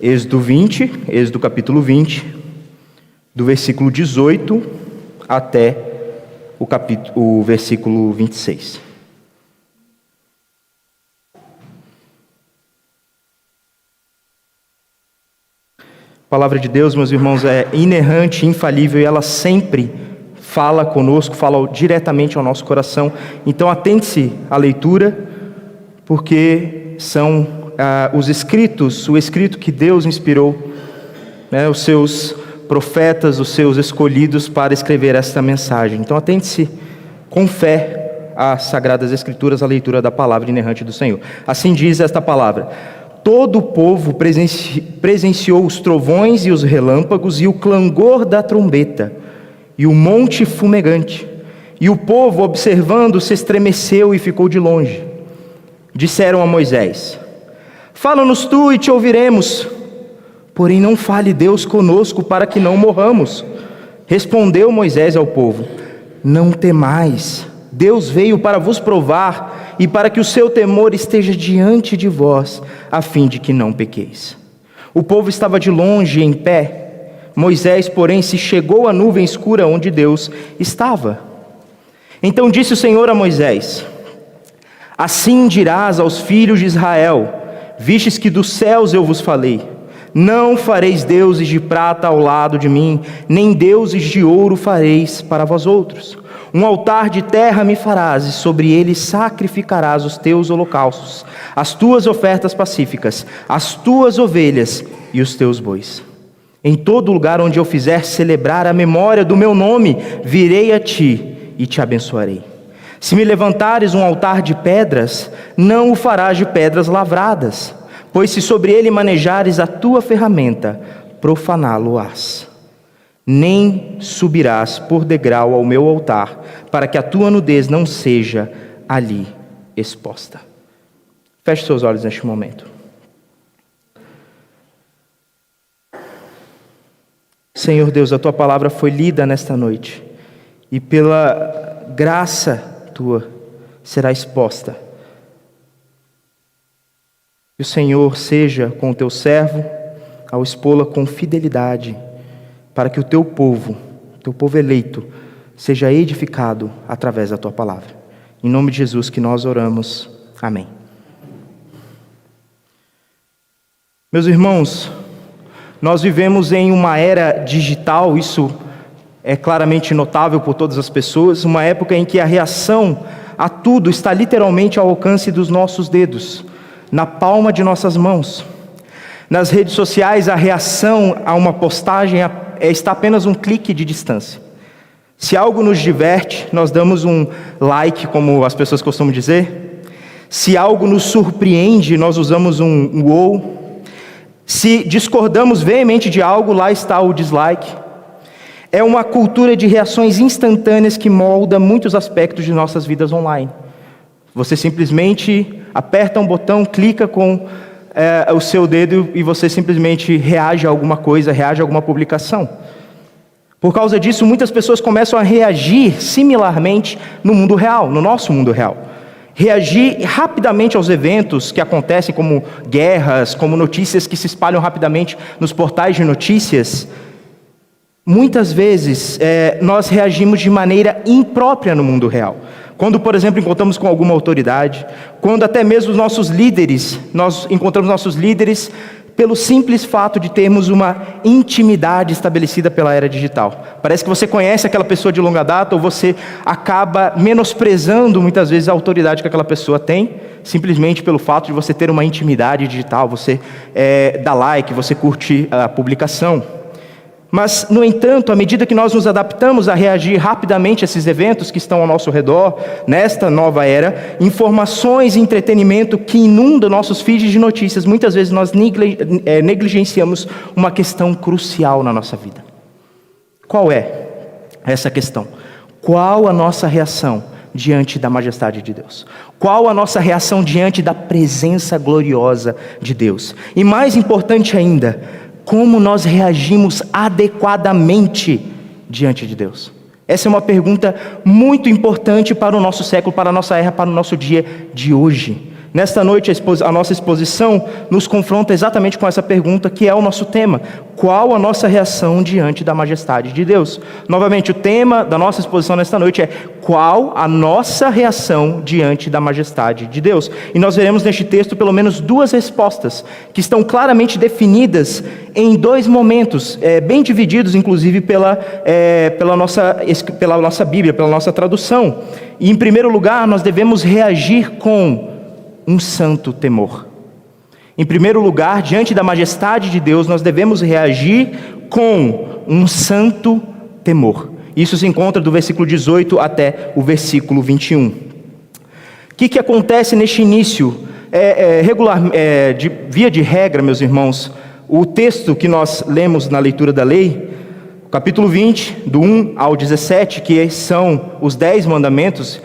Êxodo capítulo 20, do versículo 18 até o versículo 26. A palavra de Deus, meus irmãos, é inerrante, infalível, e ela sempre fala conosco, fala diretamente ao nosso coração. Então atente-se à leitura, porque são o escrito que Deus inspirou, os seus profetas, os seus escolhidos para escrever esta mensagem. Então atente-se com fé às Sagradas Escrituras, à leitura da palavra inerrante do Senhor. Assim diz esta palavra: todo o povo presenciou os trovões e os relâmpagos e o clangor da trombeta e o monte fumegante. E o povo, observando, se estremeceu e ficou de longe. Disseram a Moisés: fala-nos tu e te ouviremos, porém não fale Deus conosco para que não morramos. Respondeu Moisés ao povo: não temais, Deus veio para vos provar e para que o seu temor esteja diante de vós, a fim de que não pequeis. O povo estava de longe em pé. Moisés, porém, se chegou à nuvem escura onde Deus estava. Então disse o Senhor a Moisés: assim dirás aos filhos de Israel: vistes que dos céus eu vos falei, não fareis deuses de prata ao lado de mim, nem deuses de ouro fareis para vós outros. Um altar de terra me farás, e sobre ele sacrificarás os teus holocaustos, as tuas ofertas pacíficas, as tuas ovelhas e os teus bois. Em todo lugar onde eu fizer celebrar a memória do meu nome, virei a ti e te abençoarei. Se me levantares um altar de pedras, não o farás de pedras lavradas, pois se sobre ele manejares a tua ferramenta, profaná-lo-ás. Nem subirás por degrau ao meu altar, para que a tua nudez não seja ali exposta. Feche seus olhos neste momento. Senhor Deus, a tua palavra foi lida nesta noite, e pela graça tua será exposta. Que o Senhor seja com o teu servo ao expô-la com fidelidade, para que o teu povo eleito, seja edificado através da tua palavra. Em nome de Jesus que nós oramos. Amém. Meus irmãos, nós vivemos em uma era digital, isso é claramente notável por todas as pessoas, uma época em que a reação a tudo está literalmente ao alcance dos nossos dedos, na palma de nossas mãos. Nas redes sociais, a reação a uma postagem está apenas um clique de distância. Se algo nos diverte, nós damos um like, como as pessoas costumam dizer. Se algo nos surpreende, nós usamos um wow. Se discordamos veemente de algo, lá está o dislike. É uma cultura de reações instantâneas que molda muitos aspectos de nossas vidas online. Você simplesmente aperta um botão, clica com o seu dedo e você simplesmente reage a alguma coisa, reage a alguma publicação. Por causa disso, muitas pessoas começam a reagir similarmente no mundo real, no nosso mundo real. Reagir rapidamente aos eventos que acontecem, como guerras, como notícias que se espalham rapidamente nos portais de notícias. Muitas vezes nós reagimos de maneira imprópria no mundo real. Quando, por exemplo, encontramos com alguma autoridade, quando até mesmo nós encontramos nossos líderes pelo simples fato de termos uma intimidade estabelecida pela era digital. Parece que você conhece aquela pessoa de longa data, ou você acaba menosprezando muitas vezes a autoridade que aquela pessoa tem, simplesmente pelo fato de você ter uma intimidade digital, você dá like, você curte a publicação. Mas, no entanto, à medida que nós nos adaptamos a reagir rapidamente a esses eventos que estão ao nosso redor, nesta nova era, informações e entretenimento que inundam nossos feeds de notícias, muitas vezes nós negligenciamos uma questão crucial na nossa vida. Qual é essa questão? Qual a nossa reação diante da majestade de Deus? Qual a nossa reação diante da presença gloriosa de Deus? E mais importante ainda, como nós reagimos adequadamente diante de Deus? Essa é uma pergunta muito importante para o nosso século, para a nossa era, para o nosso dia de hoje. Nesta noite, a nossa exposição nos confronta exatamente com essa pergunta, que é o nosso tema: qual a nossa reação diante da majestade de Deus? Novamente, o tema da nossa exposição nesta noite é: qual a nossa reação diante da majestade de Deus? E nós veremos neste texto pelo menos duas respostas, que estão claramente definidas em dois momentos, bem divididos, inclusive, pela nossa Bíblia, pela nossa tradução. E, em primeiro lugar, nós devemos reagir com um santo temor. Em primeiro lugar, diante da majestade de Deus, nós devemos reagir com um santo temor. Isso se encontra do versículo 18 até o versículo 21. O que acontece neste início? Via de regra, meus irmãos, o texto que nós lemos na leitura da lei, capítulo 20, do 1 ao 17, que são os 10 mandamentos,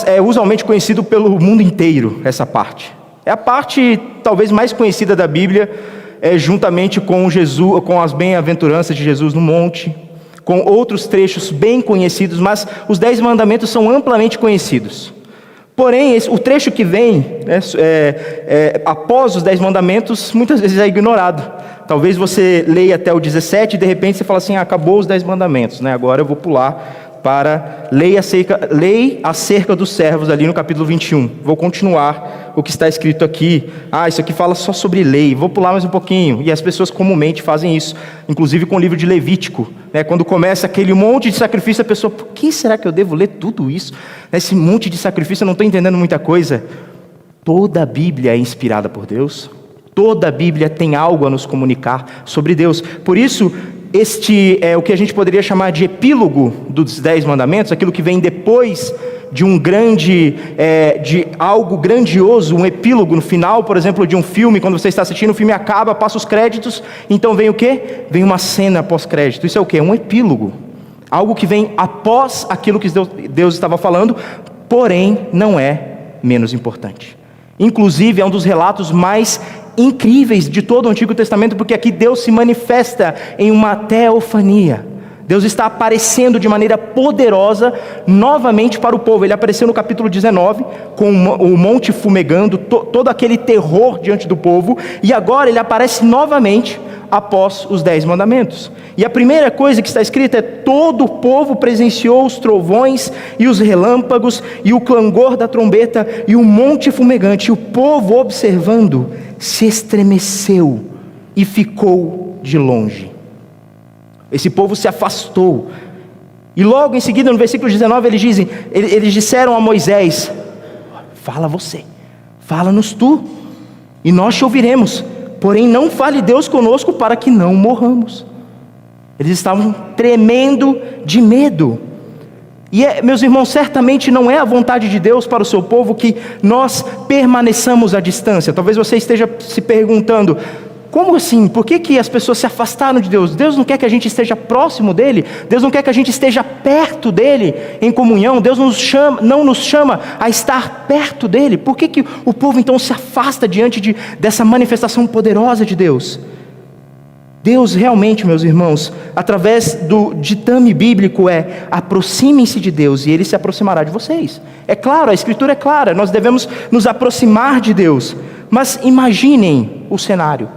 é usualmente conhecido pelo mundo inteiro, essa parte. É a parte talvez mais conhecida da Bíblia, juntamente com Jesus, com as bem-aventuranças de Jesus no monte, com outros trechos bem conhecidos, mas os 10 mandamentos são amplamente conhecidos. Porém, o trecho que vem, após os 10 mandamentos, muitas vezes é ignorado. Talvez você leia até o 17 e de repente você fala assim: acabou os 10 mandamentos, agora eu vou pular para lei acerca dos servos, ali no capítulo 21. Vou continuar o que está escrito aqui. Isso aqui fala só sobre lei, vou pular mais um pouquinho. E as pessoas comumente fazem isso, inclusive com o livro de Levítico, quando começa aquele monte de sacrifício, a pessoa: por que será que eu devo ler tudo isso? Esse monte de sacrifício, eu não estou entendendo muita coisa. Toda a Bíblia é inspirada por Deus, toda a Bíblia tem algo a nos comunicar sobre Deus. Por isso, este é o que a gente poderia chamar de epílogo dos 10 mandamentos, aquilo que vem depois de de algo grandioso, um epílogo no final, por exemplo, de um filme. Quando você está assistindo, o filme acaba, passa os créditos, então vem o quê? Vem uma cena pós-crédito. Isso é o quê? Um epílogo, algo que vem após aquilo que Deus estava falando, porém não é menos importante. Inclusive, é um dos relatos mais incríveis de todo o Antigo Testamento, porque aqui Deus se manifesta em uma teofania. Deus está aparecendo de maneira poderosa novamente para o povo. Ele apareceu no capítulo 19, com o monte fumegando, todo aquele terror diante do povo, e agora ele aparece novamente após os 10 mandamentos. E a primeira coisa que está escrita é: todo o povo presenciou os trovões e os relâmpagos e o clangor da trombeta e o monte fumegante. E o povo, observando, se estremeceu e ficou de longe. Esse povo se afastou. E logo em seguida, no versículo 19, eles disseram a Moisés: fala você, fala-nos tu, e nós te ouviremos. Porém, não fale Deus conosco para que não morramos. Eles estavam tremendo de medo. E meus irmãos, certamente não é a vontade de Deus para o seu povo que nós permaneçamos à distância. Talvez você esteja se perguntando: como assim? Por que as pessoas se afastaram de Deus? Deus não quer que a gente esteja próximo dEle? Deus não quer que a gente esteja perto dEle em comunhão? Deus não nos chama a estar perto dEle? Por que o povo então se afasta diante dessa manifestação poderosa de Deus? Deus realmente, meus irmãos, através do ditame bíblico aproximem-se de Deus e Ele se aproximará de vocês. É claro, a Escritura é clara, nós devemos nos aproximar de Deus. Mas imaginem o cenário: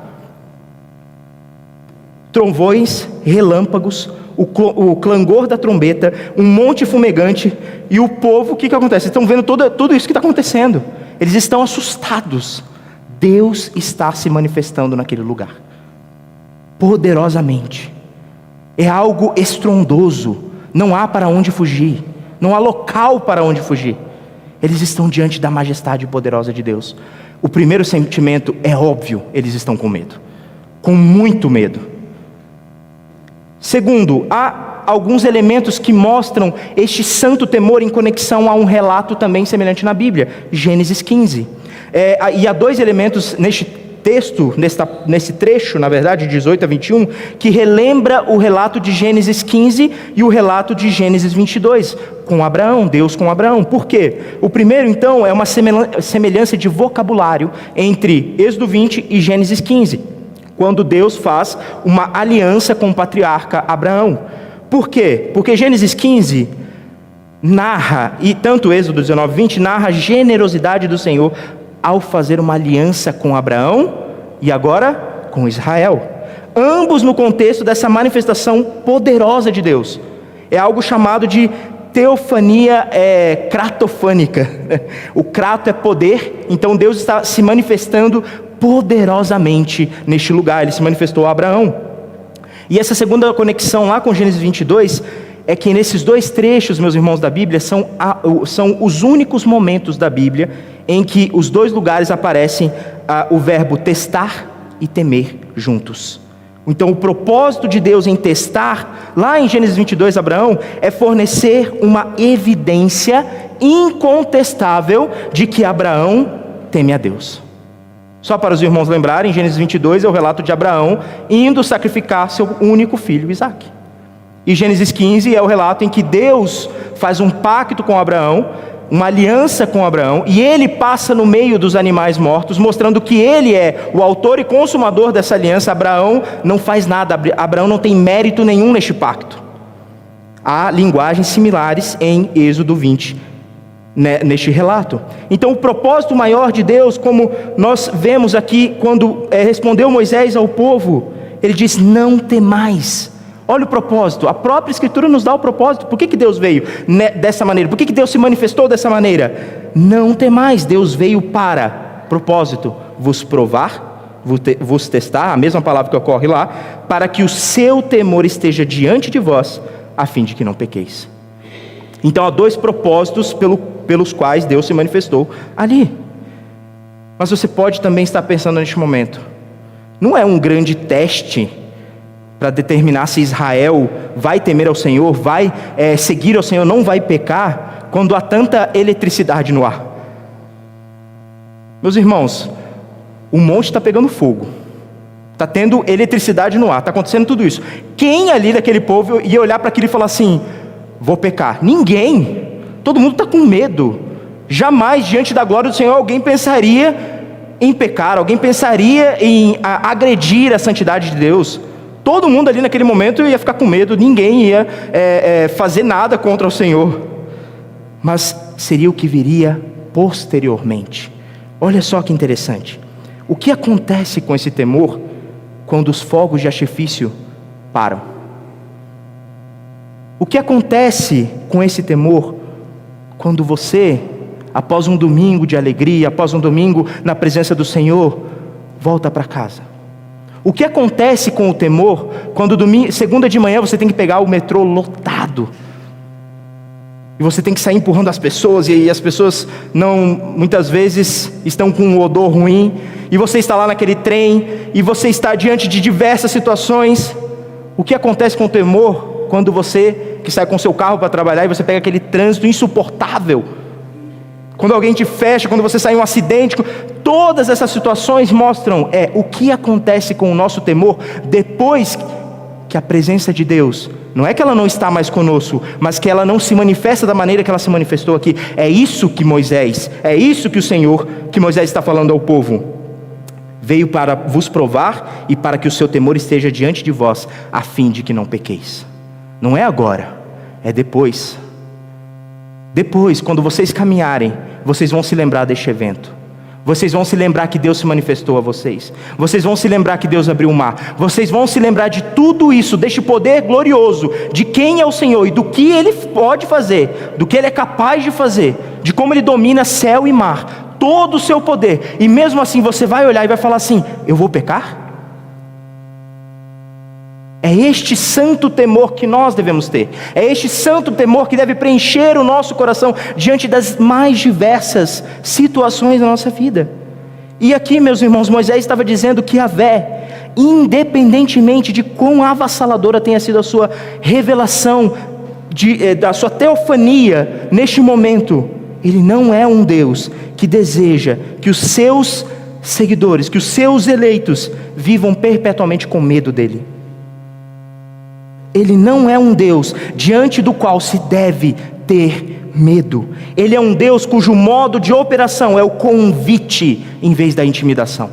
trovões, relâmpagos, o clangor da trombeta, um monte fumegante, e o povo, o que acontece? Estão vendo tudo isso que está acontecendo. Eles estão assustados. Deus está se manifestando naquele lugar, poderosamente. É algo estrondoso, não há para onde fugir, não há local para onde fugir. Eles estão diante da majestade poderosa de Deus. O primeiro sentimento é óbvio: eles estão com medo, com muito medo. Segundo, há alguns elementos que mostram este santo temor em conexão a um relato também semelhante na Bíblia, Gênesis 15. E há 2 elementos neste texto, nesse trecho, na verdade, de 18 a 21, que relembra o relato de Gênesis 15 e o relato de Gênesis 22, com Abraão, Deus com Abraão. Por quê? O primeiro, então, é uma semelhança de vocabulário entre Êxodo 20 e Gênesis 15, quando Deus faz uma aliança com o patriarca Abraão. Por quê? Porque Gênesis 15 narra, e tanto Êxodo 19, 20, narra a generosidade do Senhor ao fazer uma aliança com Abraão e agora com Israel. Ambos no contexto dessa manifestação poderosa de Deus. É algo chamado de teofania cratofânica. O crato é poder, então Deus está se manifestando poderosamente neste lugar. Ele se manifestou a Abraão. E essa segunda conexão lá com Gênesis 22 é que nesses dois trechos, meus irmãos, da Bíblia, são os únicos momentos da Bíblia em que os dois lugares aparecem o verbo testar e temer juntos. Então o propósito de Deus em testar, lá em Gênesis 22, Abraão, é fornecer uma evidência incontestável de que Abraão teme a Deus. Só para os irmãos lembrarem, Gênesis 22 é o relato de Abraão indo sacrificar seu único filho, Isaque. E Gênesis 15 é o relato em que Deus faz um pacto com Abraão, uma aliança com Abraão, e ele passa no meio dos animais mortos, mostrando que ele é o autor e consumador dessa aliança. Abraão não faz nada, Abraão não tem mérito nenhum neste pacto. Há linguagens similares em Êxodo 20, neste relato. Então o propósito maior de Deus, como nós vemos aqui, quando respondeu Moisés ao povo, ele diz: não temais. Olha o propósito, a própria Escritura nos dá o propósito. Por que Deus veio dessa maneira? Por que Deus se manifestou dessa maneira? Não temais. Deus veio para, propósito, vos provar, vos testar, a mesma palavra que ocorre lá, para que o seu temor esteja diante de vós, a fim de que não pequeis. Então há dois propósitos pelos quais Deus se manifestou ali. Mas você pode também estar pensando neste momento, não é um grande teste para determinar se Israel vai temer ao Senhor, vai seguir ao Senhor, não vai pecar, quando há tanta eletricidade no ar? Meus irmãos, o monte está pegando fogo, está tendo eletricidade no ar, está acontecendo tudo isso. Quem ali daquele povo ia olhar para aquilo e falar assim: vou pecar? Ninguém. Todo mundo está com medo. Jamais diante da glória do Senhor alguém pensaria em pecar, alguém pensaria em agredir a santidade de Deus. Todo mundo ali naquele momento ia ficar com medo, ninguém ia fazer nada contra o Senhor. Mas seria o que viria posteriormente. Olha só que interessante. O que acontece com esse temor quando os fogos de artifício param? O que acontece com esse temor quando você, após um domingo de alegria, após um domingo na presença do Senhor, volta para casa? O que acontece com o temor quando segunda de manhã você tem que pegar o metrô lotado e você tem que sair empurrando as pessoas, e as pessoas muitas vezes estão com um odor ruim, e você está lá naquele trem e você está diante de diversas situações? O que acontece com o temor quando você que sai com seu carro para trabalhar e você pega aquele trânsito insuportável? Quando alguém te fecha, quando você sai em um acidente, todas essas situações mostram o que acontece com o nosso temor depois que a presença de Deus, não é que ela não está mais conosco, mas que ela não se manifesta da maneira que ela se manifestou aqui. É isso que o Senhor, que Moisés está falando ao povo: veio para vos provar e para que o seu temor esteja diante de vós, a fim de que não pequeis. Não é agora, é depois. Depois, quando vocês caminharem, vocês vão se lembrar deste evento. Vocês vão se lembrar que Deus se manifestou a vocês. Vocês vão se lembrar que Deus abriu o mar. Vocês vão se lembrar de tudo isso, deste poder glorioso, de quem é o Senhor e do que Ele pode fazer, do que Ele é capaz de fazer, de como Ele domina céu e mar, todo o seu poder. E mesmo assim você vai olhar e vai falar assim: eu vou pecar? É este santo temor que nós devemos ter. É este santo temor que deve preencher o nosso coração diante das mais diversas situações da nossa vida. E aqui, meus irmãos, Moisés estava dizendo que Yahvé, independentemente de quão avassaladora tenha sido a sua revelação, da sua teofania neste momento, Ele não é um Deus que deseja que os seus seguidores, que os seus eleitos vivam perpetuamente com medo dEle. Ele não é um Deus diante do qual se deve ter medo. Ele é um Deus cujo modo de operação é o convite em vez da intimidação.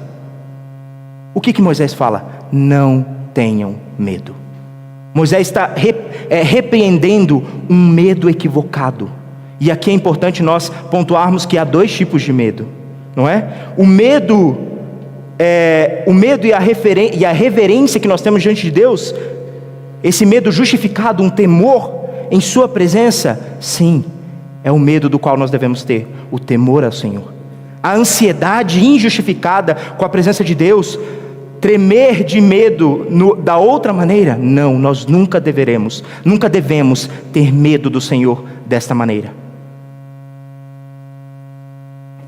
O que Moisés fala? Não tenham medo. Moisés está repreendendo um medo equivocado. E aqui é importante nós pontuarmos que há dois tipos de medo. não é? O medo e a reverência que nós temos diante de Deus, esse medo justificado, um temor em sua presença, sim, é o medo do qual nós devemos ter, o temor ao Senhor. A ansiedade injustificada com a presença de Deus, tremer de medo da outra maneira, não, nós nunca devemos ter medo do Senhor desta maneira.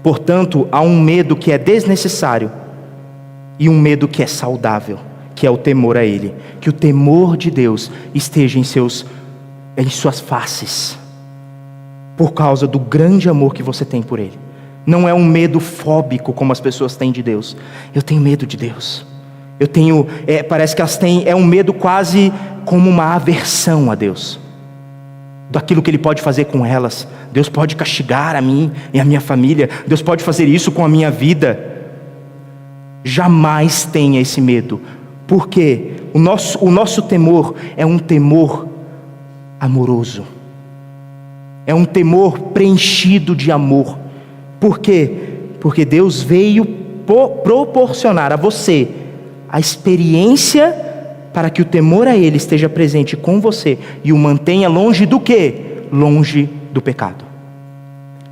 Portanto, há um medo que é desnecessário e um medo que é saudável, que é o temor a Ele. Que o temor de Deus esteja em suas faces, por causa do grande amor que você tem por Ele. Não é um medo fóbico como as pessoas têm de Deus. Eu tenho medo de Deus. Parece que elas têm, um medo quase como uma aversão a Deus, daquilo que Ele pode fazer com elas. Deus pode castigar a mim e a minha família. Deus pode fazer isso com a minha vida. Jamais tenha esse medo, porque o nosso temor é um temor amoroso, é um temor preenchido de amor. Por quê? Porque Deus veio proporcionar a você a experiência para que o temor a Ele esteja presente com você e o mantenha longe do quê? Longe do pecado.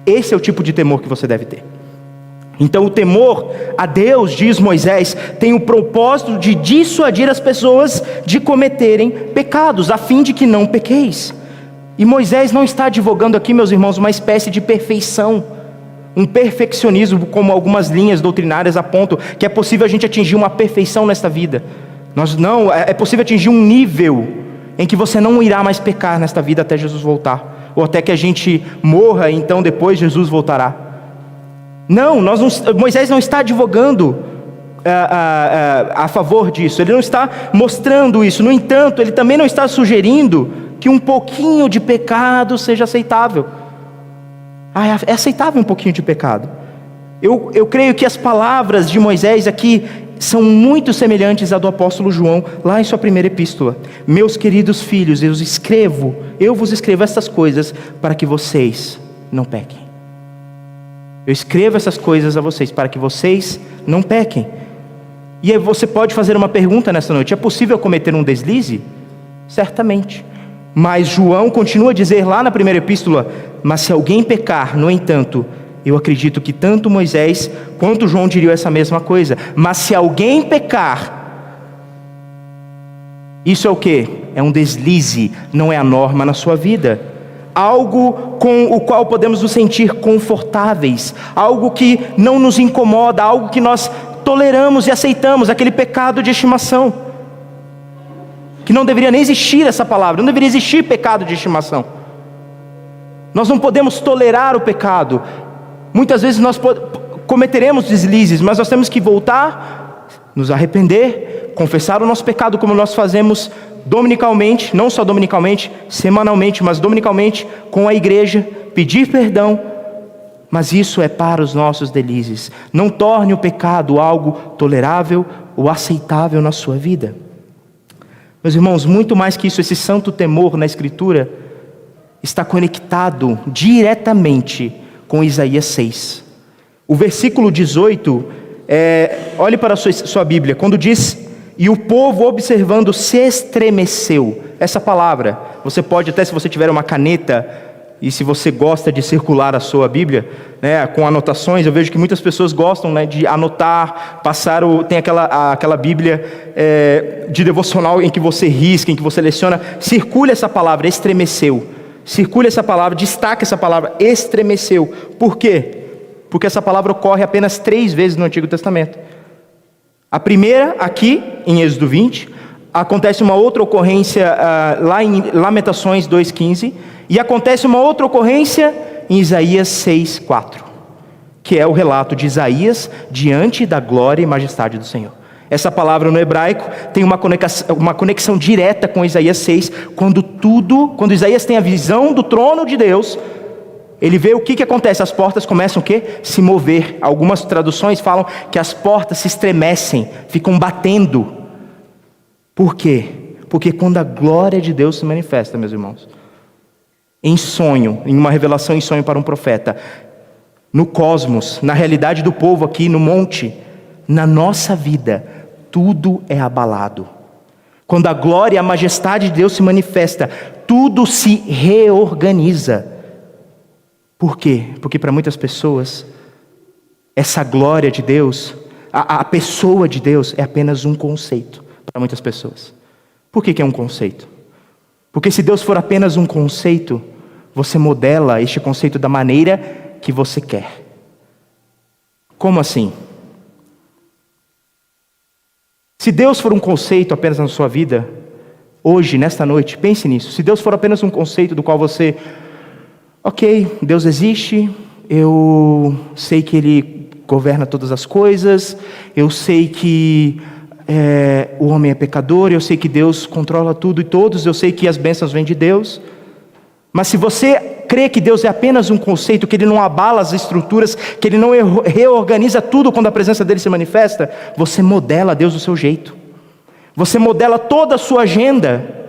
Esse é o tipo de temor que você deve ter. Então o temor a Deus, diz Moisés, tem o propósito de dissuadir as pessoas de cometerem pecados, a fim de que não pequeis. E Moisés não está advogando aqui, meus irmãos, uma espécie de perfeição, um perfeccionismo, como algumas linhas doutrinárias apontam, que é possível a gente atingir uma perfeição nesta vida. É possível atingir um nível em que você não irá mais pecar nesta vida até Jesus voltar, ou até que a gente morra, e então depois Jesus voltará. Moisés não está advogando a favor disso, ele não está mostrando isso. No entanto, ele também não está sugerindo que um pouquinho de pecado seja aceitável. É aceitável um pouquinho de pecado. Eu creio que as palavras de Moisés aqui são muito semelhantes à do apóstolo João, lá em sua primeira epístola. Meus queridos filhos, eu vos escrevo estas coisas para que vocês não pequem. Eu escrevo essas coisas a vocês para que vocês não pequem. E aí você pode fazer uma pergunta nessa noite: é possível cometer um deslize? Certamente. Mas João continua a dizer lá na primeira epístola: mas se alguém pecar, no entanto, eu acredito que tanto Moisés quanto João diriam essa mesma coisa. Mas se alguém pecar, isso é o quê? É um deslize, não é a norma na sua vida. Algo com o qual podemos nos sentir confortáveis, algo que não nos incomoda, algo que nós toleramos e aceitamos, aquele pecado de estimação, que não deveria nem existir essa palavra, não deveria existir pecado de estimação. Nós não podemos tolerar o pecado. Muitas vezes nós cometeremos deslizes, mas nós temos que voltar, nos arrepender, confessar o nosso pecado, como nós fazemos dominicalmente, não só dominicalmente, semanalmente, mas dominicalmente com a igreja, pedir perdão. Mas isso é para os nossos delícias. Não torne o pecado algo tolerável ou aceitável na sua vida. Meus irmãos, muito mais que isso, esse santo temor na Escritura está conectado diretamente com Isaías 6. O versículo 18, olhe para a sua Bíblia, quando diz: e o povo observando se estremeceu. Essa palavra, você pode até, se você tiver uma caneta, e se você gosta de circular a sua Bíblia, com anotações, eu vejo que muitas pessoas gostam, de anotar, tem aquela Bíblia de devocional em que você risca, em que você seleciona. Circule essa palavra, estremeceu. Circule essa palavra, destaque essa palavra, estremeceu. Por quê? Porque essa palavra ocorre apenas 3 vezes no Antigo Testamento. A primeira, aqui em Êxodo 20, acontece uma outra ocorrência lá em Lamentações 2,15, e acontece uma outra ocorrência em Isaías 6,4, que é o relato de Isaías diante da glória e majestade do Senhor. Essa palavra no hebraico tem uma conexão direta com Isaías 6, quando Isaías tem a visão do trono de Deus. Ele vê o que acontece, as portas começam o quê? Se mover. Algumas traduções falam que as portas se estremecem, ficam batendo. Por quê? Porque quando a glória de Deus se manifesta, meus irmãos, em sonho, em uma revelação em sonho para um profeta, no cosmos, na realidade do povo aqui no monte, na nossa vida, tudo é abalado. Quando a glória e a majestade de Deus se manifesta, tudo se reorganiza. Por quê? Porque para muitas pessoas, essa glória de Deus, a pessoa de Deus é apenas um conceito para muitas pessoas. Por que é um conceito? Porque se Deus for apenas um conceito, você modela este conceito da maneira que você quer. Como assim? Se Deus for um conceito apenas na sua vida, hoje, nesta noite, pense nisso. Se Deus for apenas um conceito do qual você, ok, Deus existe, eu sei que Ele governa todas as coisas, eu sei que o homem é pecador, eu sei que Deus controla tudo e todos, eu sei que as bênçãos vêm de Deus. Mas se você crê que Deus é apenas um conceito, que Ele não abala as estruturas, que Ele não reorganiza tudo quando a presença dEle se manifesta, você modela Deus do seu jeito. Você modela toda a sua agenda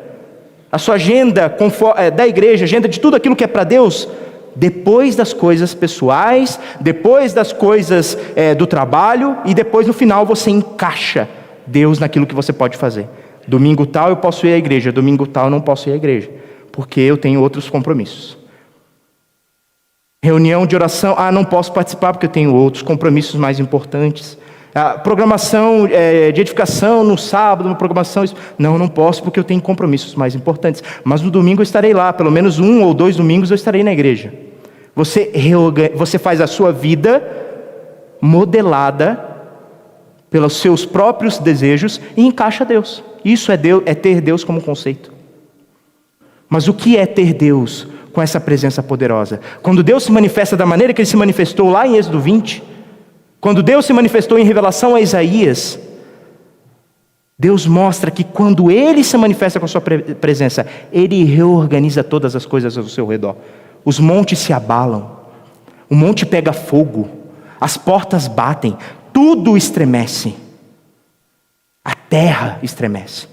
da igreja, agenda de tudo aquilo que é para Deus, depois das coisas pessoais, depois das coisas do trabalho, e depois no final você encaixa Deus naquilo que você pode fazer. Domingo tal eu posso ir à igreja, domingo tal eu não posso ir à igreja, porque eu tenho outros compromissos. Reunião de oração, não posso participar porque eu tenho outros compromissos mais importantes. Programação de edificação no sábado, uma programação, não posso porque eu tenho compromissos mais importantes. Mas no domingo eu estarei lá, pelo menos 1 ou 2 domingos eu estarei na igreja. Você faz a sua vida modelada pelos seus próprios desejos e encaixa Deus. Isso é ter Deus como conceito. Mas o que é ter Deus com essa presença poderosa? Quando Deus se manifesta da maneira que Ele se manifestou lá em Êxodo 20, quando Deus se manifestou em revelação a Isaías, Deus mostra que quando Ele se manifesta com a sua presença, Ele reorganiza todas as coisas ao seu redor. Os montes se abalam, o monte pega fogo, as portas batem, tudo estremece, a terra estremece.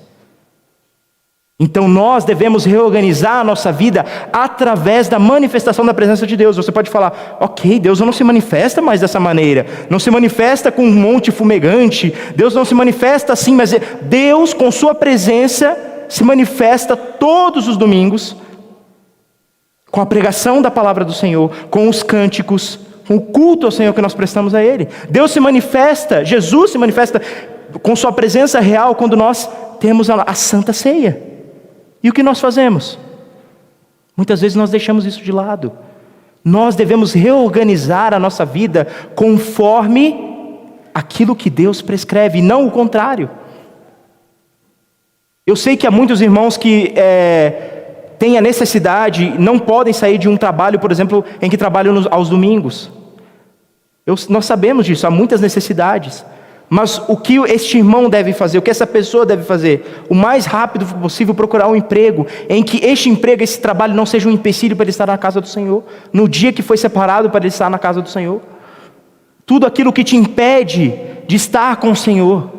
Então nós devemos reorganizar a nossa vida através da manifestação da presença de Deus. Você pode falar, ok, Deus não se manifesta mais dessa maneira, não se manifesta com um monte fumegante, Deus não se manifesta assim, mas Deus com sua presença se manifesta todos os domingos, com a pregação da palavra do Senhor, com os cânticos, com o culto ao Senhor que nós prestamos a Ele. Deus se manifesta, Jesus se manifesta com sua presença real quando nós temos a Santa Ceia. E o que nós fazemos? Muitas vezes nós deixamos isso de lado. Nós devemos reorganizar a nossa vida conforme aquilo que Deus prescreve, e não o contrário. Eu sei que há muitos irmãos que têm a necessidade, não podem sair de um trabalho, por exemplo, em que trabalham aos domingos. Nós sabemos disso, há muitas necessidades. Mas o que este irmão deve fazer, o que essa pessoa deve fazer? O mais rápido possível procurar um emprego, em que este emprego, esse trabalho não seja um empecilho para ele estar na casa do Senhor, no dia que foi separado para ele estar na casa do Senhor. Tudo aquilo que te impede de estar com o Senhor,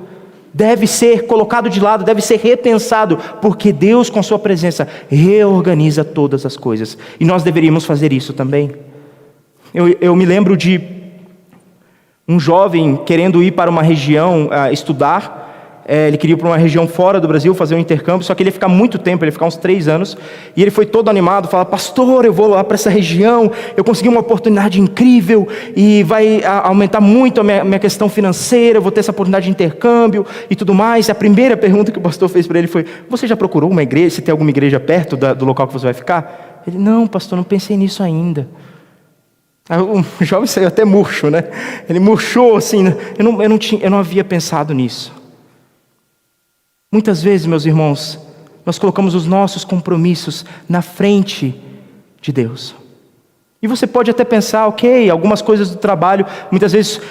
deve ser colocado de lado, deve ser repensado, porque Deus com sua presença reorganiza todas as coisas, e nós deveríamos fazer isso também. Eu me lembro de um jovem querendo ir para uma região estudar, ele queria ir para uma região fora do Brasil, fazer um intercâmbio, só que ele ia ficar muito tempo, ele ia ficar uns 3 anos, e ele foi todo animado, falava, pastor, eu vou lá para essa região, eu consegui uma oportunidade incrível, e vai aumentar muito a minha questão financeira, eu vou ter essa oportunidade de intercâmbio, e tudo mais. A primeira pergunta que o pastor fez para ele foi, você já procurou uma igreja, se tem alguma igreja perto do local que você vai ficar? Ele, não, pastor, não pensei nisso ainda. O jovem saiu até murcho, né? Ele murchou assim, eu não havia pensado nisso. Muitas vezes, meus irmãos, nós colocamos os nossos compromissos na frente de Deus. E você pode até pensar, ok, algumas coisas do trabalho, muitas vezes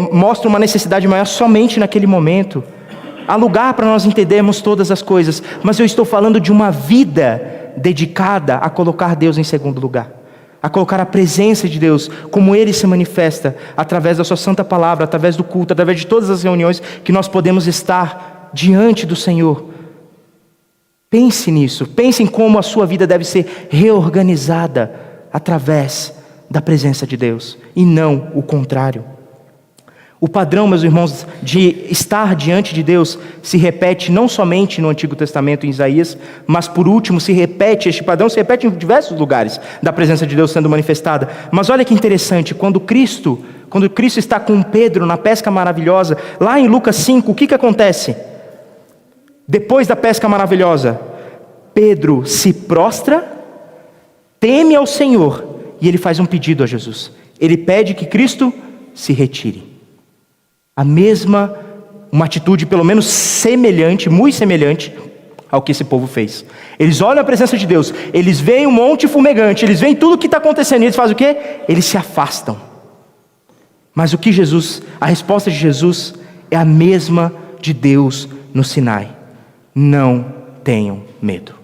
mostram uma necessidade maior somente naquele momento. Há lugar para nós entendermos todas as coisas, mas eu estou falando de uma vida dedicada a colocar Deus em segundo lugar. A colocar a presença de Deus, como Ele se manifesta, através da sua santa palavra, através do culto, através de todas as reuniões que nós podemos estar diante do Senhor. Pense nisso, pense em como a sua vida deve ser reorganizada através da presença de Deus, e não o contrário. O padrão, meus irmãos, de estar diante de Deus se repete não somente no Antigo Testamento, em Isaías, mas por último este padrão se repete em diversos lugares da presença de Deus sendo manifestada. Mas olha que interessante, quando Cristo está com Pedro na pesca maravilhosa, lá em Lucas 5, o que acontece? Depois da pesca maravilhosa, Pedro se prostra, teme ao Senhor, e ele faz um pedido a Jesus. Ele pede que Cristo se retire. Uma atitude pelo menos semelhante, muito semelhante ao que esse povo fez. Eles olham a presença de Deus, eles veem um monte fumegante, eles veem tudo o que está acontecendo, e eles fazem o quê? Eles se afastam. Mas a resposta de Jesus é a mesma de Deus no Sinai: não tenham medo.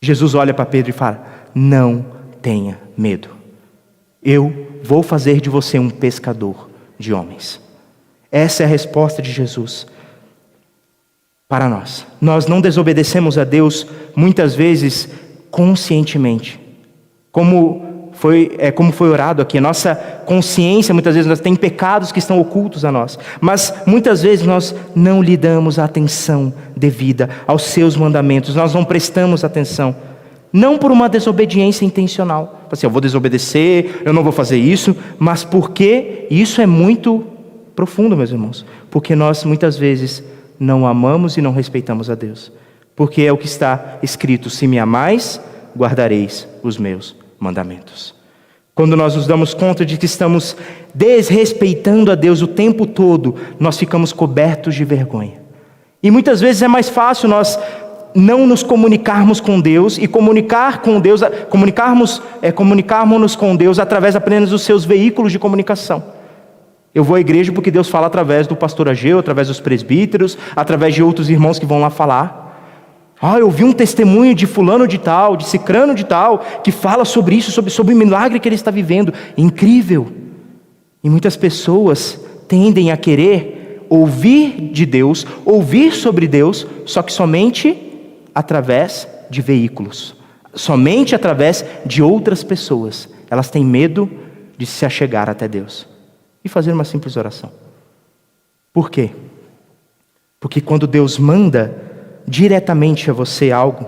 Jesus olha para Pedro e fala: não tenha medo, eu vou fazer de você um pescador de homens. Essa é a resposta de Jesus para nós. Nós não desobedecemos a Deus muitas vezes conscientemente, como foi orado aqui. A nossa consciência muitas vezes nós tem pecados que estão ocultos a nós, mas muitas vezes nós não lhe damos a atenção devida aos seus mandamentos, nós não prestamos atenção, não por uma desobediência intencional, assim, eu vou desobedecer, eu não vou fazer isso, mas porque isso é muito profundo, meus irmãos, porque nós muitas vezes não amamos e não respeitamos a Deus, porque é o que está escrito: se me amais, guardareis os meus mandamentos. Quando nós nos damos conta de que estamos desrespeitando a Deus o tempo todo, nós ficamos cobertos de vergonha, e muitas vezes é mais fácil nós não nos comunicarmos com Deus e comunicarmos-nos com Deus através apenas dos seus veículos de comunicação. Eu vou à igreja porque Deus fala através do pastor Ageu, através dos presbíteros, através de outros irmãos que vão lá falar. Eu vi um testemunho de fulano de tal, de cicrano de tal, que fala sobre isso, sobre o milagre que ele está vivendo. Incrível! E muitas pessoas tendem a querer ouvir de Deus, ouvir sobre Deus, só que somente através de veículos, somente através de outras pessoas. Elas têm medo de se achegar até Deus e fazer uma simples oração. Por quê? Porque quando Deus manda diretamente a você algo,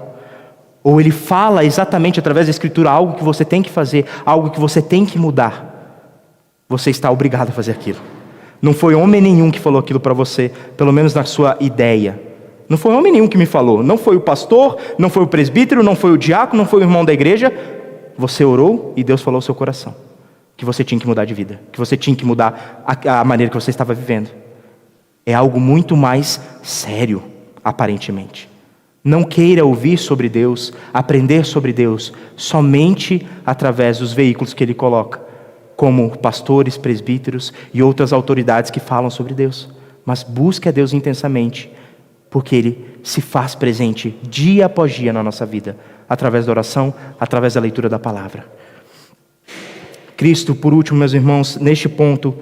ou Ele fala exatamente através da Escritura algo que você tem que fazer, algo que você tem que mudar, você está obrigado a fazer aquilo. Não foi homem nenhum que falou aquilo para você, pelo menos na sua ideia. Não foi homem nenhum que me falou, não foi o pastor, não foi o presbítero, não foi o diácono, não foi o irmão da igreja. Você orou e Deus falou ao seu coração que você tinha que mudar de vida, que você tinha que mudar a maneira que você estava vivendo. É algo muito mais sério, aparentemente. Não queira ouvir sobre Deus, aprender sobre Deus, somente através dos veículos que Ele coloca, como pastores, presbíteros e outras autoridades que falam sobre Deus. Mas busque a Deus intensamente, porque Ele se faz presente dia após dia na nossa vida, através da oração, através da leitura da palavra. Cristo, por último, meus irmãos, neste ponto,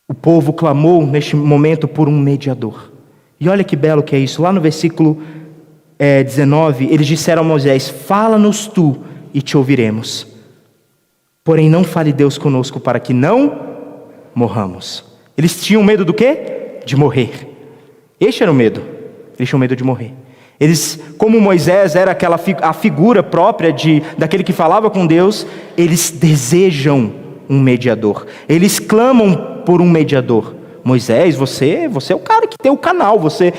o povo clamou neste momento por um mediador. E olha que belo que é isso. Lá no versículo 19, eles disseram a Moisés: fala-nos tu e te ouviremos. Porém não fale Deus conosco para que não morramos. Eles tinham medo do quê? De morrer. Este era o medo. Eles tinham medo de morrer. Eles, como Moisés era a figura própria daquele que falava com Deus, eles desejam um mediador. Eles clamam por um mediador. Moisés, você é o cara que tem o canal. Você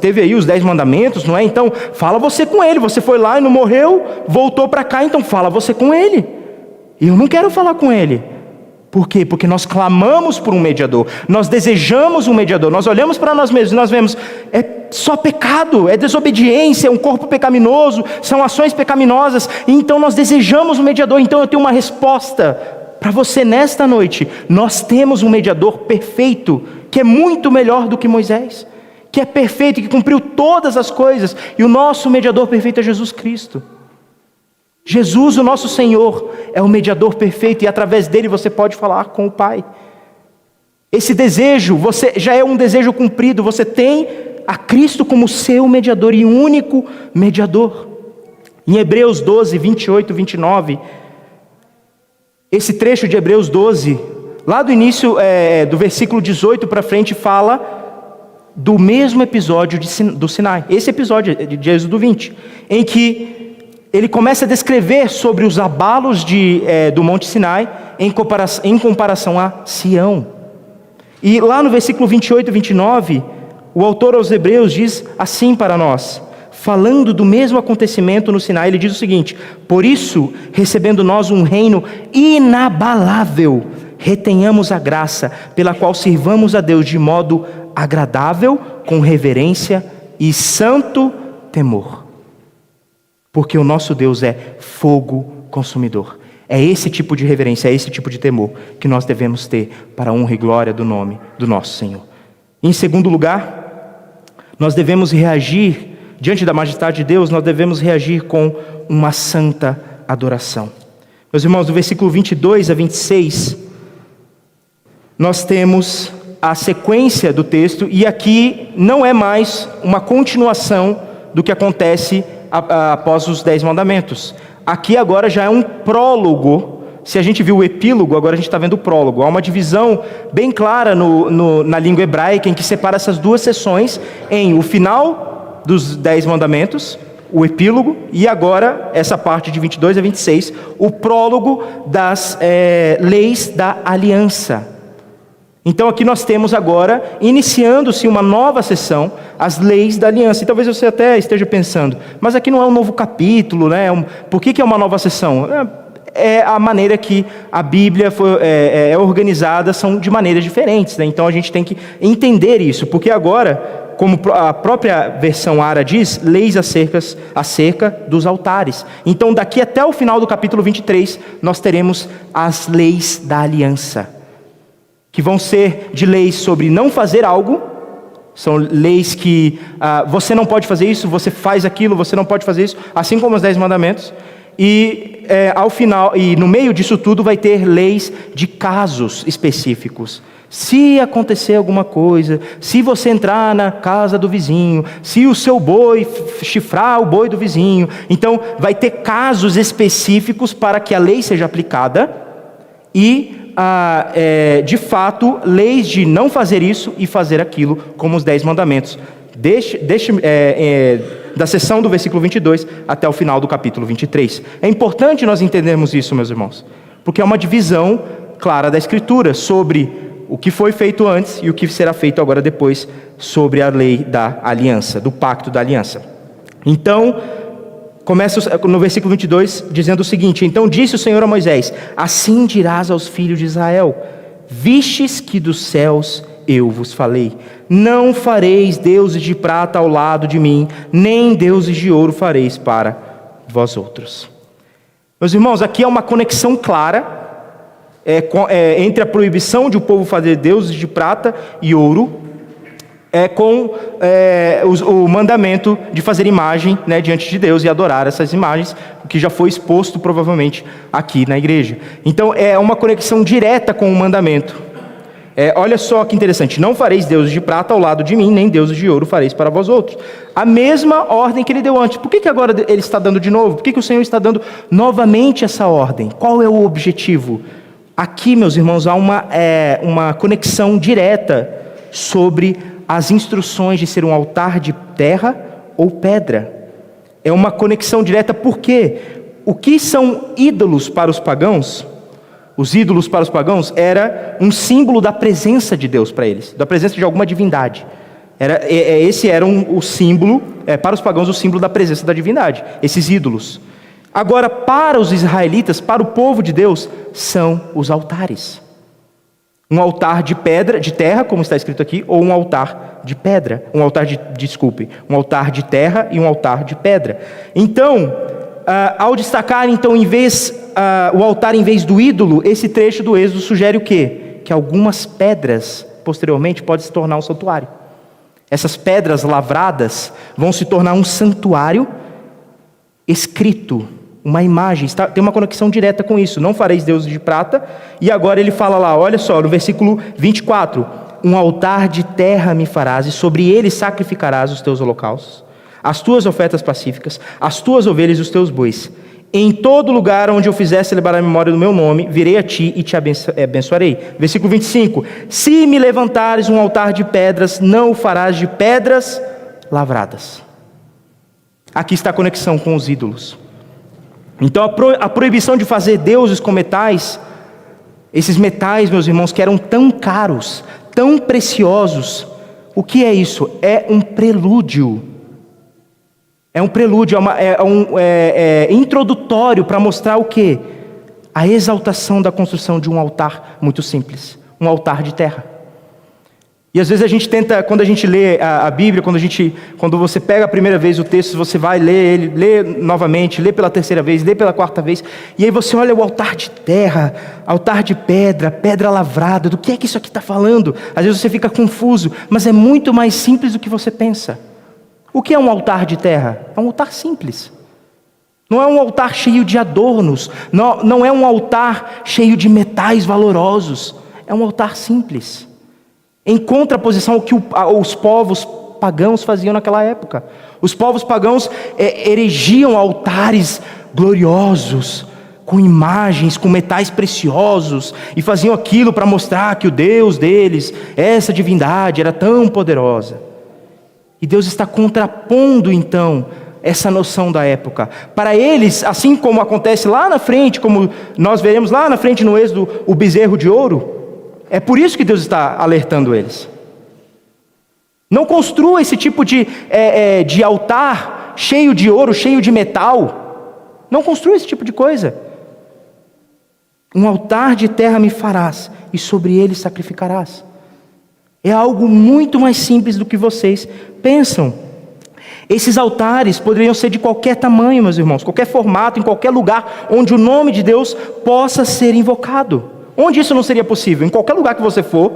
teve aí os 10 mandamentos, não é? Então fala você com ele. Você foi lá e não morreu, voltou para cá, então fala você com ele. Eu não quero falar com ele. Por quê? Porque nós clamamos por um mediador, nós desejamos um mediador, nós olhamos para nós mesmos e nós vemos, é só pecado, é desobediência, é um corpo pecaminoso, são ações pecaminosas, e então nós desejamos um mediador. Então eu tenho uma resposta para você nesta noite: nós temos um mediador perfeito, que é muito melhor do que Moisés, que é perfeito, que cumpriu todas as coisas, e o nosso mediador perfeito é Jesus Cristo. Jesus, o nosso Senhor, é o mediador perfeito, e através dele você pode falar com o Pai. Esse desejo, você já é um desejo cumprido, você tem a Cristo como seu mediador e único mediador. Em Hebreus 12, 28 e 29, esse trecho de Hebreus 12, lá do início, do versículo 18 para frente, fala do mesmo episódio do Sinai. Esse episódio de Êxodo 20, em que ele começa a descrever sobre os abalos do Monte Sinai em comparação a Sião. E lá no versículo 28 e 29, o autor aos Hebreus diz assim para nós, falando do mesmo acontecimento no Sinai, ele diz o seguinte: por isso, recebendo nós um reino inabalável, retenhamos a graça pela qual sirvamos a Deus de modo agradável, com reverência e santo temor. Porque o nosso Deus é fogo consumidor. É esse tipo de reverência, é esse tipo de temor que nós devemos ter para a honra e glória do nome do nosso Senhor. Em segundo lugar, nós devemos reagir, diante da majestade de Deus, nós devemos reagir com uma santa adoração. Meus irmãos, do versículo 22 a 26, nós temos a sequência do texto, e aqui não é mais uma continuação do que acontece após os 10 mandamentos. Aqui agora já é um prólogo. Se a gente viu o epílogo, agora a gente está vendo o prólogo. Há uma divisão bem clara na língua hebraica, em que separa essas duas sessões em o final dos 10 mandamentos, o epílogo, e agora essa parte de 22 a 26, o prólogo das leis da aliança. Então aqui nós temos agora, iniciando-se uma nova sessão, as leis da aliança. E talvez você até esteja pensando, mas aqui não é um novo capítulo, né? Por que é uma nova sessão? É a maneira que a Bíblia é organizada, são de maneiras diferentes, né? Então a gente tem que entender isso, porque agora, como a própria versão ARA diz, leis acerca dos altares. Então daqui até o final do capítulo 23, nós teremos as leis da aliança, que vão ser de leis sobre não fazer algo. São leis que você não pode fazer isso, você faz aquilo, você não pode fazer isso, assim como os 10 mandamentos. E ao final, e no meio disso tudo, vai ter leis de casos específicos. Se acontecer alguma coisa, se você entrar na casa do vizinho, se o seu boi chifrar o boi do vizinho, então vai ter casos específicos para que a lei seja aplicada e de fato, leis de não fazer isso e fazer aquilo, como os 10 mandamentos, da seção do versículo 22 até o final do capítulo 23. É importante nós entendermos isso, meus irmãos, porque é uma divisão clara da Escritura sobre o que foi feito antes e o que será feito agora depois, sobre a lei da aliança, do pacto da aliança. Então, começa no versículo 22 dizendo o seguinte: então disse o Senhor a Moisés: assim dirás aos filhos de Israel, vistes que dos céus eu vos falei, não fareis deuses de prata ao lado de mim, nem deuses de ouro fareis para vós outros. Meus irmãos, aqui é uma conexão clara entre a proibição de o povo fazer deuses de prata e ouro, com o mandamento de fazer imagem, né, diante de Deus e adorar essas imagens, o que já foi exposto provavelmente aqui na igreja. Então é uma conexão direta com o mandamento. Olha só que interessante: não fareis deuses de prata ao lado de mim, nem deuses de ouro fareis para vós outros. A mesma ordem que ele deu antes. Por que agora ele está dando de novo? Por que o Senhor está dando novamente essa ordem? Qual é o objetivo? Aqui, meus irmãos, há uma conexão direta sobre as instruções de ser um altar de terra ou pedra. É uma conexão direta, porque o que são ídolos para os pagãos? Os ídolos para os pagãos era um símbolo da presença de Deus para eles, da presença de alguma divindade. Esse era o símbolo, para os pagãos, o símbolo da presença da divindade, esses ídolos. Agora, para os israelitas, para o povo de Deus, são os altares. Um altar de pedra, de terra, como está escrito aqui, ou um altar de pedra. Um altar de terra e um altar de pedra. Então, ao destacar, então, o altar em vez do ídolo, esse trecho do Êxodo sugere o quê? Que algumas pedras, posteriormente, podem se tornar um santuário. Essas pedras lavradas vão se tornar um santuário escrito, uma imagem. Tem uma conexão direta com isso. Não fareis deuses de prata. E agora ele fala lá, olha só, no versículo 24: um altar de terra me farás, e sobre ele sacrificarás os teus holocaustos. as tuas ofertas pacíficas, as tuas ovelhas e os teus bois. Em todo lugar onde eu fizer celebrar a memória do meu nome, virei a ti e te abençoarei. Versículo 25. Se me levantares um altar de pedras, não o farás de pedras lavradas. Aqui está a conexão com os ídolos. Então a proibição de fazer deuses com metais, esses metais, meus irmãos, que eram tão caros, tão preciosos, o que é isso? É um prelúdio. É um prelúdio, é introdutório para mostrar o quê? A exaltação da construção de um altar muito simples, um altar de terra. E às vezes a gente tenta, quando a gente lê a Bíblia, quando você pega a primeira vez o texto, você vai ler ele, lê novamente, lê pela terceira vez, lê pela quarta vez, e aí você olha o altar de terra, altar de pedra, pedra lavrada, do que é que isso aqui está falando? Às vezes você fica confuso, mas é muito mais simples do que você pensa. O que é um altar de terra? É um altar simples. Não é um altar cheio de adornos, não é um altar cheio de metais valorosos, é um altar simples. Em contraposição ao que os povos pagãos faziam naquela época. Os povos pagãos erigiam altares gloriosos, com imagens, com metais preciosos, e faziam aquilo para mostrar que o Deus deles, essa divindade, era tão poderosa. E Deus está contrapondo então essa noção da época. Para eles, assim como acontece lá na frente, como nós veremos lá na frente no Êxodo, o bezerro de ouro, é por isso que Deus está alertando eles. Não construa esse tipo de altar cheio de ouro, cheio de metal. Não construa esse tipo de coisa. Um altar de terra me farás, e sobre ele sacrificarás. É algo muito mais simples do que vocês pensam. Esses altares poderiam ser de qualquer tamanho, meus irmãos, qualquer formato, em qualquer lugar onde o nome de Deus possa ser invocado. Onde isso não seria possível? Em qualquer lugar que você for,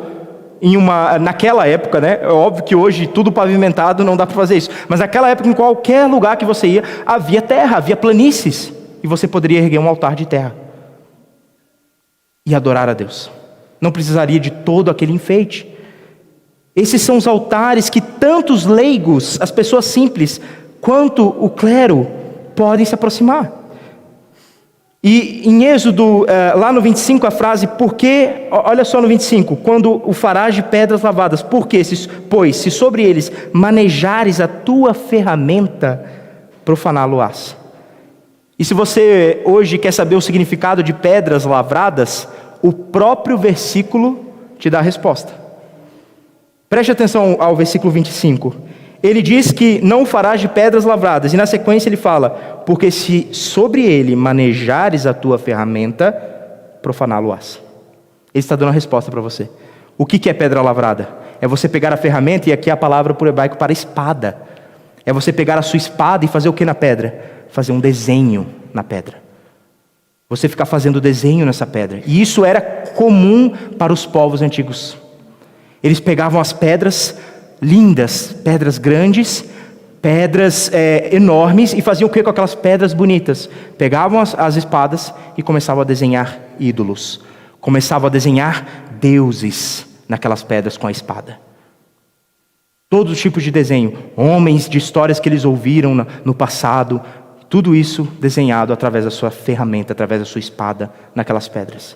naquela época, né? É óbvio que hoje tudo pavimentado não dá para fazer isso, mas naquela época, em qualquer lugar que você ia, havia terra, havia planícies, e você poderia erguer um altar de terra e adorar a Deus. Não precisaria de todo aquele enfeite. Esses são os altares que tanto os leigos, as pessoas simples, quanto o clero podem se aproximar. E em Êxodo, lá no 25, a frase, porque, olha só no 25, quando o farás de pedras lavadas, porque, pois, se sobre eles manejares a tua ferramenta, profaná-lo-ás. E se você hoje quer saber o significado de pedras lavradas, o próprio versículo te dá a resposta. Preste atenção ao versículo 25. Ele diz que não o farás de pedras lavradas, e na sequência ele fala, porque se sobre ele manejares a tua ferramenta, profaná-lo-ás. Ele está dando a resposta para você. O que é pedra lavrada? É você pegar a ferramenta, e aqui é a palavra por hebraico para espada. É você pegar a sua espada e fazer o que na pedra? Fazer um desenho na pedra. Você ficar fazendo desenho nessa pedra. E isso era comum para os povos antigos. Eles pegavam as pedras lindas, pedras grandes, pedras enormes, e faziam o que com aquelas pedras bonitas? Pegavam as espadas e começavam a desenhar ídolos. Começavam a desenhar deuses naquelas pedras com a espada. Todos os tipos de desenho. Homens de histórias que eles ouviram no passado. Tudo isso desenhado através da sua ferramenta, através da sua espada naquelas pedras.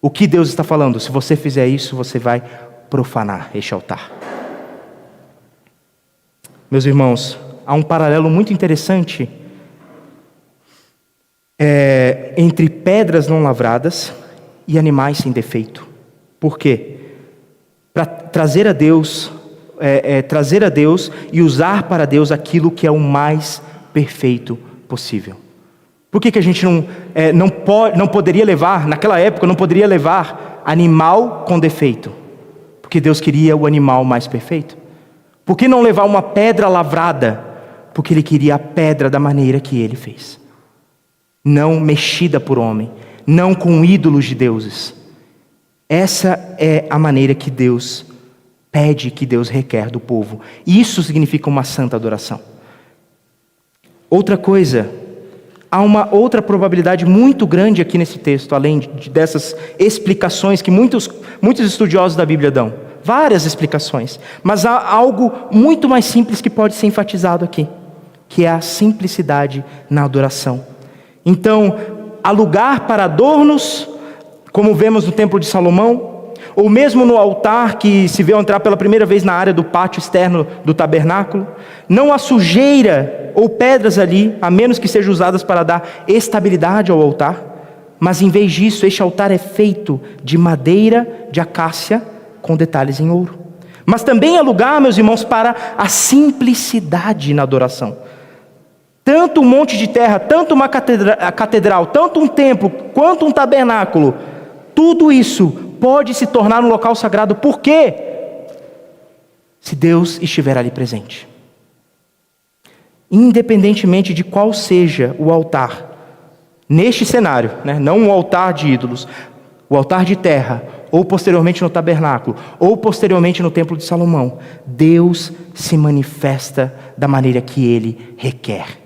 O que Deus está falando? Se você fizer isso, você vai profanar este altar. Meus irmãos, há um paralelo muito interessante entre pedras não lavradas e animais sem defeito. Por quê? Para trazer a Deus e usar para Deus aquilo que é o mais perfeito possível. Por que a gente não poderia levar, naquela época, não poderia levar animal com defeito? Porque Deus queria o animal mais perfeito. Por que não levar uma pedra lavrada? Porque Ele queria a pedra da maneira que Ele fez. Não mexida por homem, não com ídolos de deuses. Essa é a maneira que Deus pede, que Deus requer do povo. E isso significa uma santa adoração. Outra coisa, há uma outra probabilidade muito grande aqui nesse texto, além dessas explicações que muitos estudiosos da Bíblia dão. várias explicações, mas há algo muito mais simples que pode ser enfatizado aqui, que é a simplicidade na adoração. Então, há lugar para adornos, como vemos no Templo de Salomão, ou mesmo no altar que se vê ao entrar pela primeira vez na área do pátio externo do tabernáculo. Não há sujeira ou pedras ali, a menos que sejam usadas para dar estabilidade ao altar, mas em vez disso, este altar é feito de madeira de acácia com detalhes em ouro. Mas também há lugar, meus irmãos, para a simplicidade na adoração. Tanto um monte de terra, tanto uma catedral, tanto um templo, quanto um tabernáculo, tudo isso pode se tornar um local sagrado. Por quê? Se Deus estiver ali presente. Independentemente de qual seja o altar, neste cenário, não um altar de ídolos, o altar de terra, ou posteriormente no tabernáculo, ou posteriormente no Templo de Salomão, Deus se manifesta da maneira que Ele requer.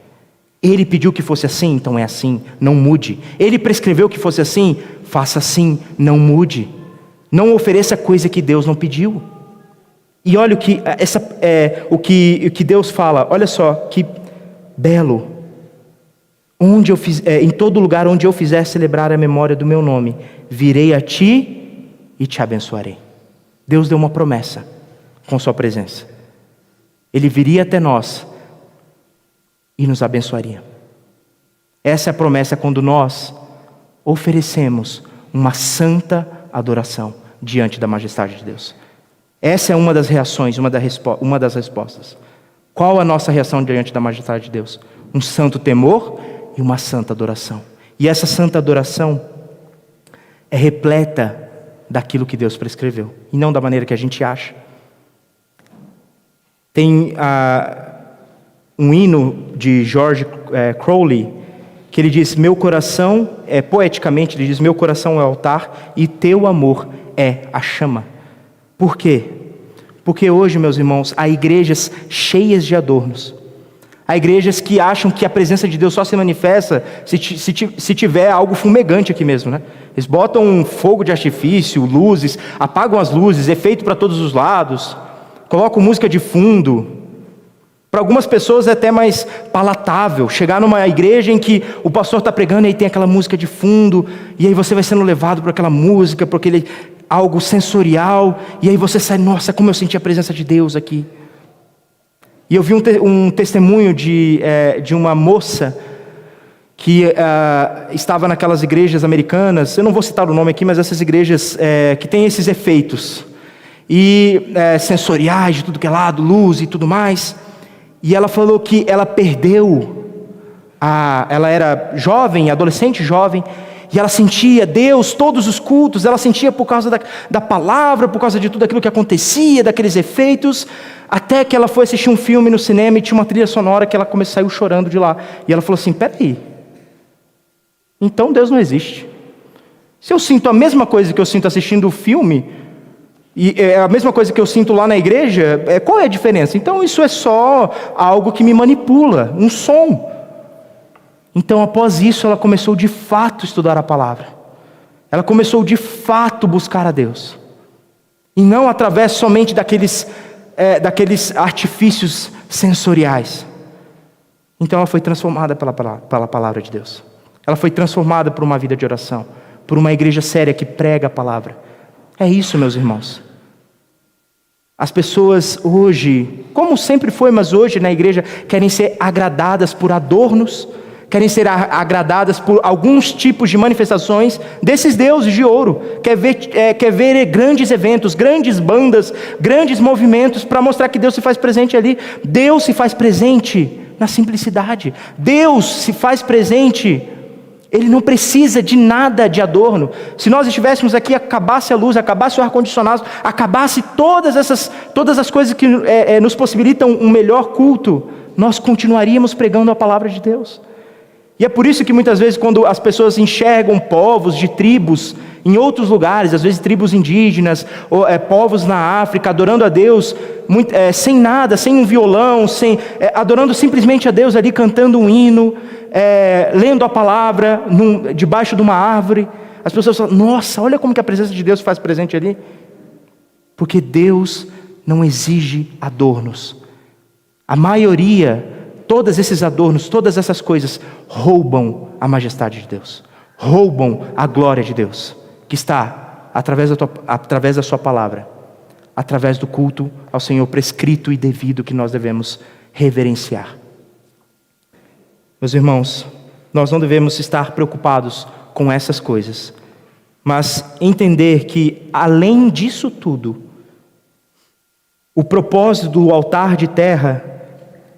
Ele pediu que fosse assim, então é assim, não mude. Ele prescreveu que fosse assim, faça assim, não mude. Não ofereça coisa que Deus não pediu. E olha o que Deus fala, olha só, que belo. Em todo lugar onde eu fizer celebrar a memória do meu nome, virei a ti e te abençoarei. Deus deu uma promessa com sua presença. Ele viria até nós e nos abençoaria. Essa é a promessa quando nós oferecemos uma santa adoração diante da majestade de Deus. Essa é uma das reações, uma das respostas. Qual a nossa reação diante da majestade de Deus? Um santo temor e uma santa adoração. E essa santa adoração é repleta daquilo que Deus prescreveu, e não da maneira que a gente acha. Tem um hino de George Crowley, que ele diz, meu coração, poeticamente ele diz, meu coração é o altar e teu amor é a chama. Por quê? Porque hoje, meus irmãos, há igrejas cheias de adornos. Há igrejas que acham que a presença de Deus só se manifesta se tiver algo fumegante aqui mesmo, Eles botam um fogo de artifício, luzes, apagam as luzes, efeito para todos os lados, colocam música de fundo. Para algumas pessoas é até mais palatável chegar numa igreja em que o pastor está pregando e aí tem aquela música de fundo, e aí você vai sendo levado por aquela música, por aquele algo sensorial, e aí você sai, nossa, como eu senti a presença de Deus aqui. E eu vi um testemunho de uma moça que estava naquelas igrejas americanas, eu não vou citar o nome aqui, mas essas igrejas que têm esses efeitos, e sensoriais de tudo que é lado, luz e tudo mais. E ela falou que ela perdeu, ela era jovem, adolescente jovem, e ela sentia Deus, todos os cultos, ela sentia por causa da palavra, por causa de tudo aquilo que acontecia, daqueles efeitos, até que ela foi assistir um filme no cinema e tinha uma trilha sonora que ela saiu chorando de lá. E ela falou assim, peraí, então Deus não existe. Se eu sinto a mesma coisa que eu sinto assistindo o filme, e é a mesma coisa que eu sinto lá na igreja, qual é a diferença? Então isso é só algo que me manipula, um som. Então após isso ela começou de fato a estudar a palavra. Ela começou de fato a buscar a Deus. E não através somente daqueles artifícios sensoriais. Então ela foi transformada pela palavra de Deus. Ela foi transformada por uma vida de oração, por uma igreja séria que prega a palavra. É isso, meus irmãos. As pessoas hoje, como sempre foi, mas hoje na igreja, querem ser agradadas por adornos, querem ser agradadas por alguns tipos de manifestações desses deuses de ouro. Quer ver grandes eventos, grandes bandas, grandes movimentos para mostrar que Deus se faz presente ali. Deus se faz presente na simplicidade. Deus se faz presente. Ele não precisa de nada de adorno. Se nós estivéssemos aqui, acabasse a luz, acabasse o ar-condicionado, acabasse todas as coisas que nos possibilitam um melhor culto, nós continuaríamos pregando a palavra de Deus. E é por isso que muitas vezes quando as pessoas enxergam povos de tribos em outros lugares, às vezes tribos indígenas, ou povos na África, adorando a Deus, sem nada, sem um violão, adorando simplesmente a Deus ali, cantando um hino, lendo a palavra debaixo de uma árvore, as pessoas falam, nossa, olha como que a presença de Deus se faz presente ali. Porque Deus não exige adornos. A maioria, todos esses adornos, todas essas coisas roubam a majestade de Deus, roubam a glória de Deus, que está através da sua palavra, através do culto ao Senhor prescrito e devido que nós devemos reverenciar. Meus irmãos, nós não devemos estar preocupados com essas coisas, mas entender que, além disso tudo, o propósito do altar de terra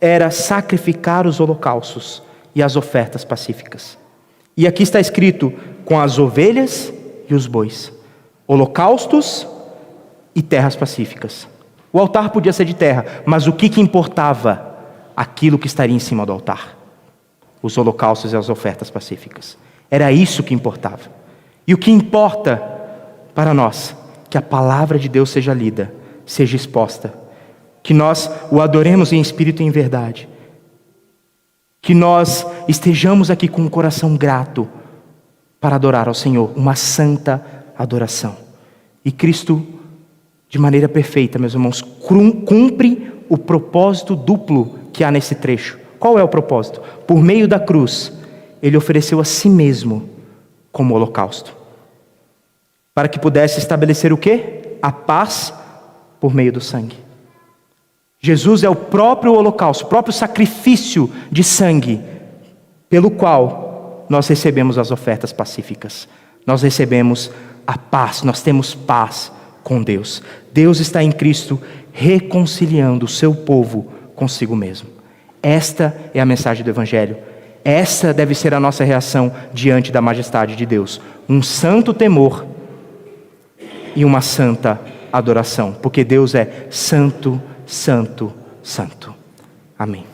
era sacrificar os holocaustos e as ofertas pacíficas. E aqui está escrito, com as ovelhas e os bois, holocaustos e terras pacíficas. O altar podia ser de terra, mas o que importava? Aquilo que estaria em cima do altar. Os holocaustos e as ofertas pacíficas. Era isso que importava. E o que importa para nós? Que a palavra de Deus seja lida, seja exposta. Que nós o adoremos em espírito e em verdade. Que nós estejamos aqui com um coração grato para adorar ao Senhor, uma santa adoração. E Cristo, de maneira perfeita, meus irmãos, cumpre o propósito duplo que há nesse trecho. Qual é o propósito? Por meio da cruz, Ele ofereceu a si mesmo como holocausto, para que pudesse estabelecer o quê? A paz por meio do sangue. Jesus é o próprio holocausto, o próprio sacrifício de sangue, pelo qual nós recebemos as ofertas pacíficas. Nós recebemos a paz, nós temos paz com Deus. Deus está em Cristo reconciliando o seu povo consigo mesmo. Esta é a mensagem do Evangelho. Essa deve ser a nossa reação diante da majestade de Deus. Um santo temor e uma santa adoração, porque Deus é santo, santo, santo. Amém.